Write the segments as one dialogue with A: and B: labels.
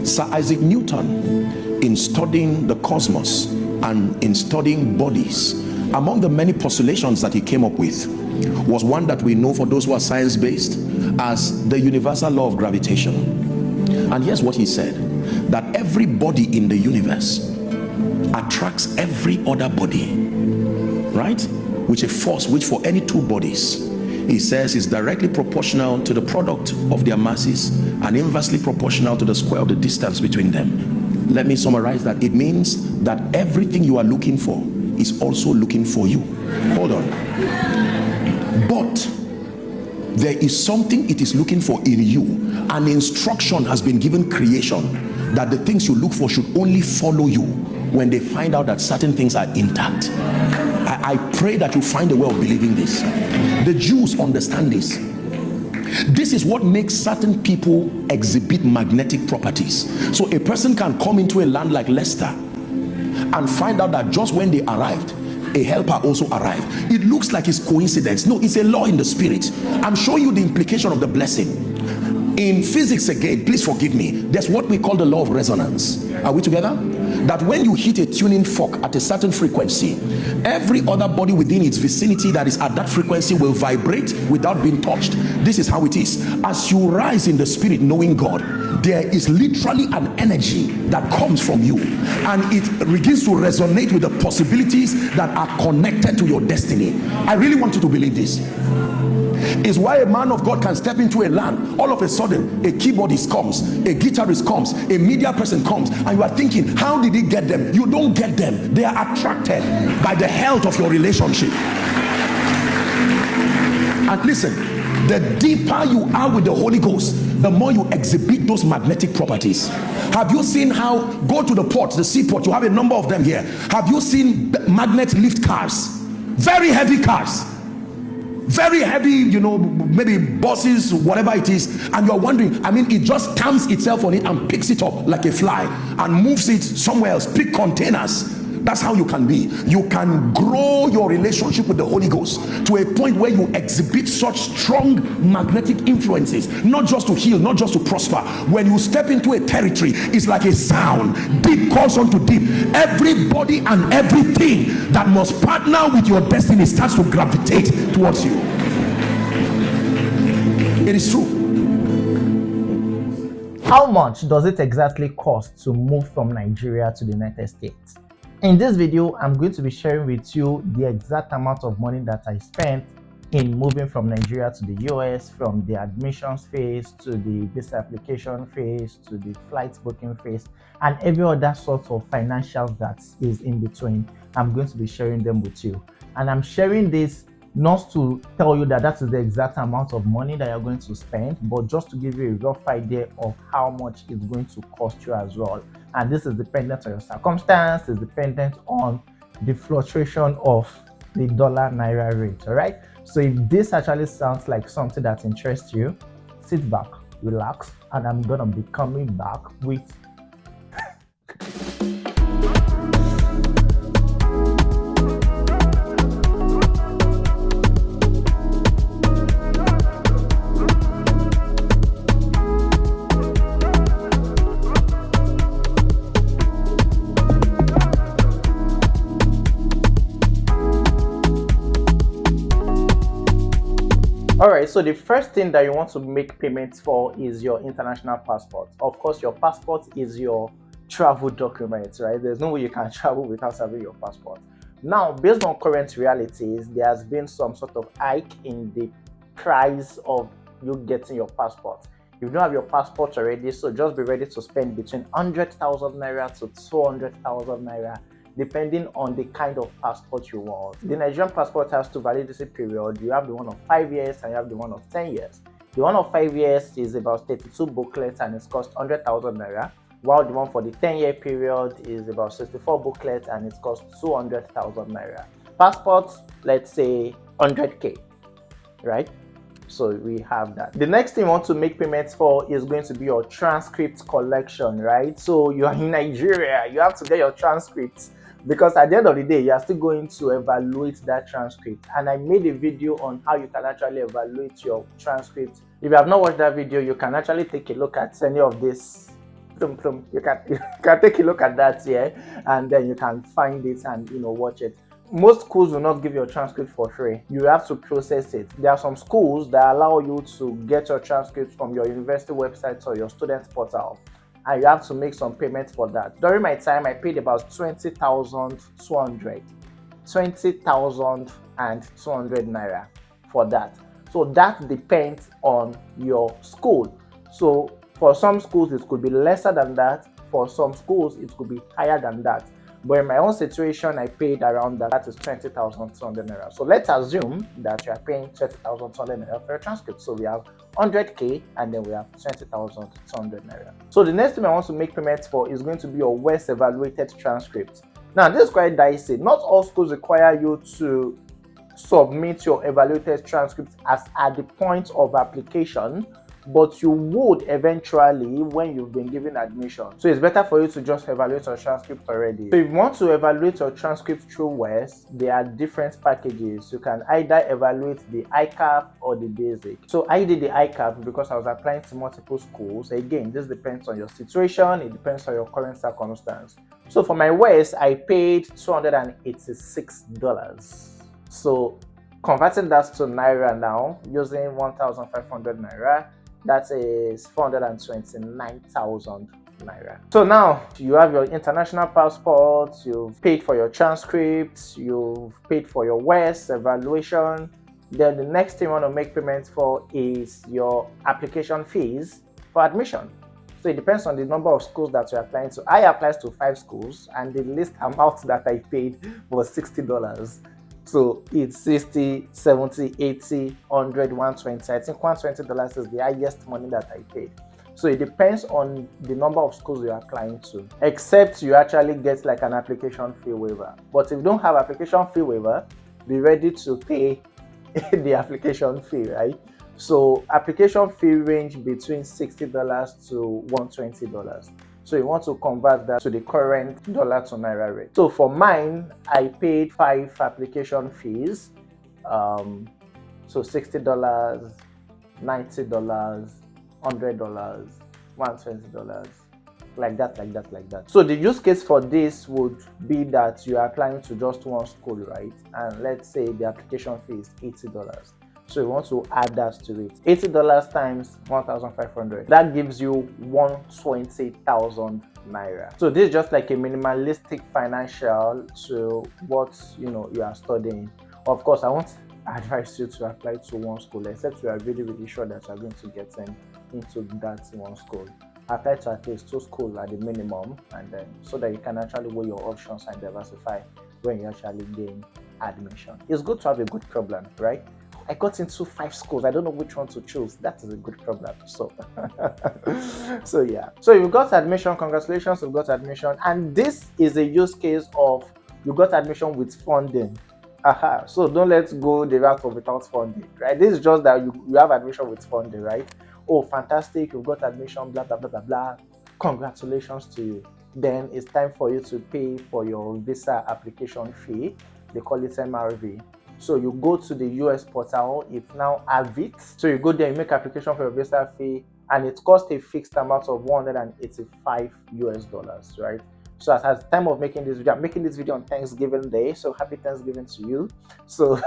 A: Sir Isaac Newton, in studying the cosmos and in studying bodies, among the many postulations that he came up with was one that we know, for those who are science-based, as the universal law of gravitation. And here's what he said: that every body in the universe attracts every other body, right? With a force which for any two bodies, he says, is directly proportional to the product of their masses and inversely proportional to the square of the distance between them. Let me summarize that. It means that everything you are looking for is also looking for you. Hold on. But there is something it is looking for in you. An instruction has been given creation that the things you look for should only follow you when they find out that certain things are intact. I pray that you find a way of believing this. The Jews understand this. This is what makes certain people exhibit magnetic properties. So a person can come into a land like Leicester and find out that just when they arrived, a helper also arrived. It looks like it's coincidence. No, it's a law in the spirit. I'm showing you the implication of the blessing. In physics, again, please forgive me, there's what we call the law of resonance. Are we together? That when you hit a tuning fork at a certain frequency, every other body within its vicinity that is at that frequency will vibrate without being touched. This is how it is. As you rise in the spirit knowing God, there is literally an energy that comes from you, and it begins to resonate with the possibilities that are connected to your destiny. I really want you to believe this. Is why a man of God can step into a land, all of a sudden a keyboardist comes, a guitarist comes, a media person comes, and you are thinking, how did he get them? You don't get them. They are attracted by the health of your relationship. And listen, the deeper you are with the Holy Ghost, the more you exhibit those magnetic properties. Have you seen how, go to the port, the seaport, you have a number of them here. Have you seen magnet lift cars? Very heavy cars. Very heavy, you know, maybe buses, whatever it is, and you're wondering, I mean, it just stamps itself on it and picks it up like a fly and moves it somewhere else. Pick containers. That's how you can be. You can grow your relationship with the Holy Ghost to a point where you exhibit such strong magnetic influences, not just to heal, not just to prosper. When you step into a territory, it's like a sound. Deep calls onto deep. Everybody and everything that must partner with your destiny starts to gravitate towards you. It is true.
B: How much does it exactly cost to move from Nigeria to the United States? In this video, I'm going to be sharing with you the exact amount of money that I spent in moving from Nigeria to the US, from the admissions phase to the visa application phase to the flight booking phase, and every other sort of financials that is in between. I'm going to be sharing them with you. And I'm sharing this not to tell you that that is the exact amount of money that you're going to spend, but just to give you a rough idea of how much it's going to cost you as well. And this is dependent on your circumstance, it's dependent on the fluctuation of the dollar naira rate. All right, so if this actually sounds like something that interests you, sit back, relax, and I'm gonna be coming back with Alright, so the first thing that you want to make payments for is your international passport. Of course, your passport is your travel document, right? There's no way you can travel without having your passport. Now, based on current realities, there has been some sort of hike in the price of you getting your passport. If you don't have your passport already, so just be ready to spend between 100,000 naira to 200,000 naira, depending on the kind of passport you want. The Nigerian passport has two validity periods. You have the one of 5 years and you have the one of 10 years. The one of 5 years is about 32 booklets and it's cost 100,000 naira, while the one for the 10-year period is about 64 booklets and it costs 200,000 naira. Passports, let's say 100k, right? So we have that. The next thing you want to make payments for is going to be your transcript collection, right? So you're in Nigeria, you have to get your transcripts, because at the end of the day, you are still going to evaluate that transcript. And I made a video on how you can actually evaluate your transcript. If you have not watched that video, you can actually take a look at any of these You can take a look at that here, and then you can find it and watch it. Most schools will not give your transcript for free. You have to process it. There are some schools that allow you to get your transcripts from your university website or your student portal, and you have to make some payments for that. During my time, I paid about 20,200 naira for that. So that depends on your school. So for some schools it could be lesser than that, for some schools it could be higher than that. But in my own situation, I paid around that. That is 20,200 naira. So let's assume that you are paying 20,200 naira for your transcript. So we have 100k and then we have 20,200 naira. So the next thing I want to make payments for is going to be your West evaluated transcript. Now this is quite dicey. Not all schools require you to submit your evaluated transcript as at the point of application, but you would eventually when you've been given admission. So it's better for you to just evaluate your transcript already. So if you want to evaluate your transcript through West, there are different packages. You can either evaluate the ICAP or the basic. So I did the ICAP because I was applying to multiple schools. Again, this depends on your situation, it depends on your current circumstance. So for my West, I paid $286. So converting that to naira now, using 1,500 naira, that is 429,000 naira. So now you have your international passport, you've paid for your transcripts, you've paid for your West evaluation. Then the next thing you want to make payments for is your application fees for admission. So it depends on the number of schools that you're applying to. I applied to 5 schools and the least amount that I paid was $60. So it's 60, 70, 80, 100, 120. I think $120 is the highest money that I paid. So it depends on the number of schools you're applying to, except you actually get like an application fee waiver. But if you don't have application fee waiver, be ready to pay the application fee, right? So application fee range between $60 to $120. So you want to convert that to the current dollar to naira rate. So for mine, I paid 5 application fees. So $60, $90, $100, $120, like that. So the use case for this would be that you are applying to just one school, right? And let's say the application fee is $80. So you want to add that to it. $80 times 1,500. That gives you 120,000 naira. So this is just like a minimalistic financial to what you are studying. Of course, I won't advise you to apply to one school except you are really sure that you are going to get into that one school. Apply to at least 2 schools at the minimum, and then so that you can actually weigh your options and diversify when you actually gain admission. It's good to have a good problem, right? I got into 5 schools. I don't know which one to choose. That is a good problem. So, so yeah. So you got admission. Congratulations, you got admission. And this is a use case of you got admission with funding. Aha. So don't let's go the route of without funding, right? This is just that you have admission with funding, right? Oh, fantastic! You've got admission. Blah blah blah blah blah. Congratulations to you. Then it's time for you to pay for your visa application fee. They call it MRV. So you go to the US portal, it now have it. So you go there, you make application for your visa fee, and it costs a fixed amount of $185, right? So at the time of making this video, I'm making this video on Thanksgiving Day, so happy Thanksgiving to you. So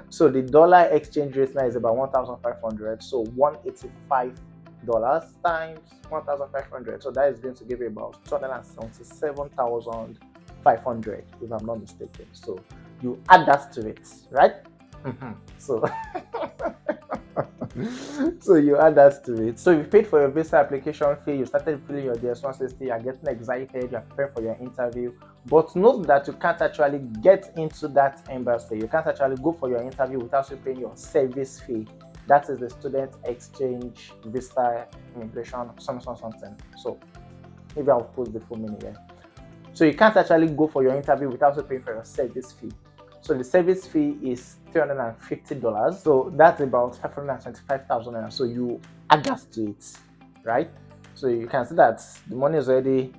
B: so the dollar exchange rate now is about 1,500. So $185 times 1,500. So that is going to give you about 277,500 if I'm not mistaken. So you add that to it, right? So so you add that to it. So you paid for your visa application fee, you started filling your DS-160, you're getting excited, you're preparing for your interview. But note that you can't actually get into that embassy. You can't actually go for your interview without you paying your SEVIS fee. That is the student exchange visa immigration something. So maybe I'll post the full meaning here. So you can't actually go for your interview without you paying for your SEVIS fee. So the SEVIS fee is $350. So that's about 525,000 naira. So you add that to it, right? So you can see that the money is already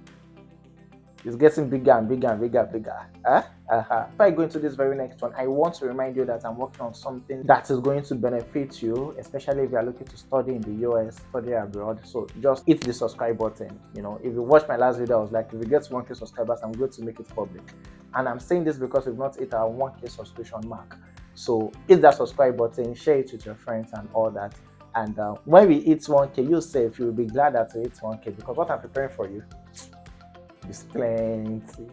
B: It's getting bigger and bigger and bigger and bigger. Before I go into this very next one, I want to remind you that I'm working on something that is going to benefit you, especially if you are looking to study in the US, study abroad. So just hit the subscribe button. You know, if you watched my last video, I was like, if we get 1K subscribers, I'm going to make it public. And I'm saying this because we've not hit our 1K subscription mark. So hit that subscribe button, share it with your friends and all that. And when we hit 1K, you say you'll be glad that we hit 1K, because what I'm preparing for you is plenty.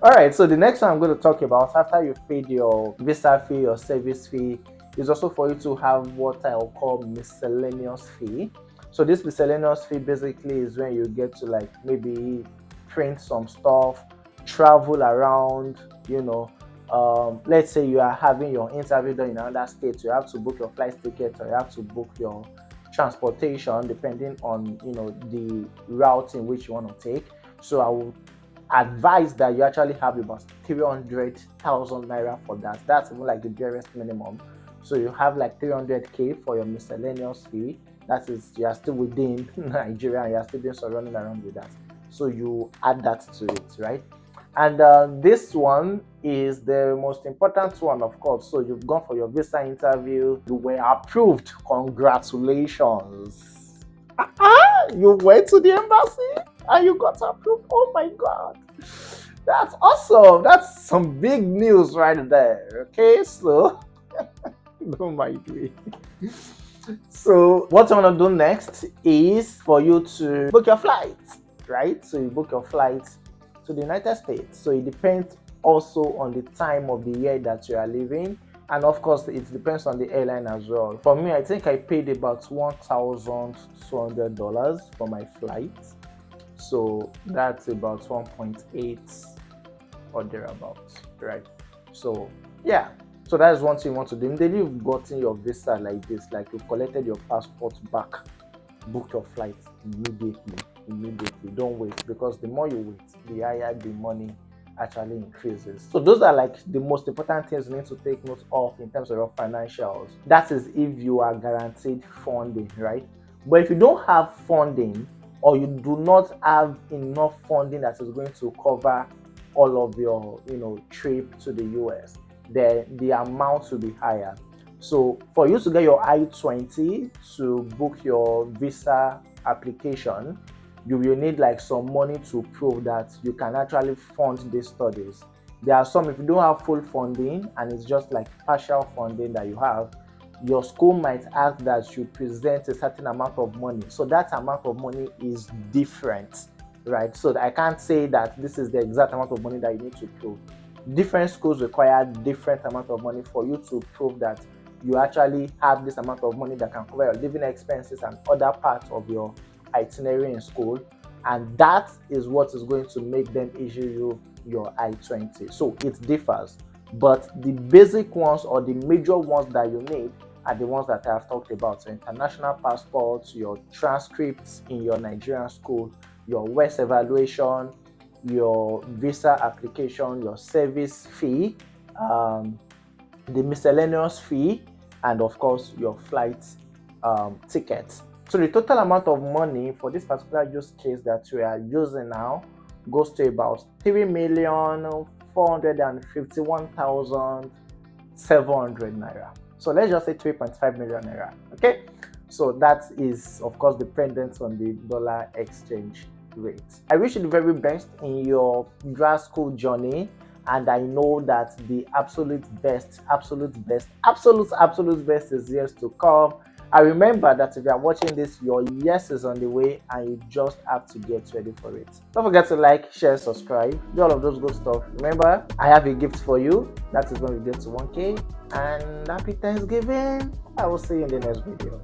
B: All right, so the next one I'm going to talk about, after you've paid your visa fee, your service fee, is also for you to have what I'll call miscellaneous fee. So this miscellaneous fee basically is when you get to like maybe print some stuff, travel around, you know. Let's say you are having your interview done in another state, you have to book your flight ticket, or you have to book your transportation depending on, you know, the route in which you want to take. So I would advise that you actually have about 300,000 naira for that. That's even like the barest minimum. So you have like 300k for your miscellaneous fee. That is, you are still within Nigeria and you are still doing some running around with that. So you add that to it, right? And this one is the most important one, of course. So you've gone for your visa interview, you were approved. Congratulations. You went to the embassy and you got approved. Oh my God. That's awesome. That's some big news right there. Okay, so don't mind me. So what I want to do next is for you to book your flight, right? So you book your flight to the United States. So it depends also on the time of the year that you are leaving, and of course it depends on the airline as well. For me, I think I paid about $1,200 for my flight, so that's about 1.8 or thereabouts, right? So yeah, so that's one thing you want to do. Immediately you've gotten your visa like this, like you've collected your passport back, book your flight immediately. Don't wait, because the more you wait, the higher the money actually increases. So those are like the most important things you need to take note of in terms of your financials. That is if you are guaranteed funding, right? But if you don't have funding, or you do not have enough funding that is going to cover all of your, you know, trip to the US, then the amount will be higher. So for you to get your I-20 to book your visa application, you will need like some money to prove that you can actually fund these studies. There are some, if you don't have full funding and it's just like partial funding that you have, your school might ask that you present a certain amount of money. So that amount of money is different, right? So I can't say that this is the exact amount of money that you need to prove. Different schools require different amount of money for you to prove that you actually have this amount of money that can cover your living expenses and other parts of your itinerary in school, and that is what is going to make them issue you your I-20. So it differs, but the basic ones or the major ones that you need are the ones that I have talked about. So international passports, your transcripts in your Nigerian school, your West evaluation, your visa application, your service fee, the miscellaneous fee, and of course your flight ticket. So the total amount of money for this particular use case that we are using now goes to about 3,451,700 naira. So let's just say 3.5 million naira. Okay, so that is of course dependent on the dollar exchange rate. I wish you the very best in your grad school journey, and I know that the absolute best is yet to come. I remember that if you are watching this, your yes is on the way and you just have to get ready for it. Don't forget to like, share, subscribe, do all of those good stuff. Remember, I have a gift for you. That is when we get to 1K. And happy Thanksgiving. I will see you in the next video.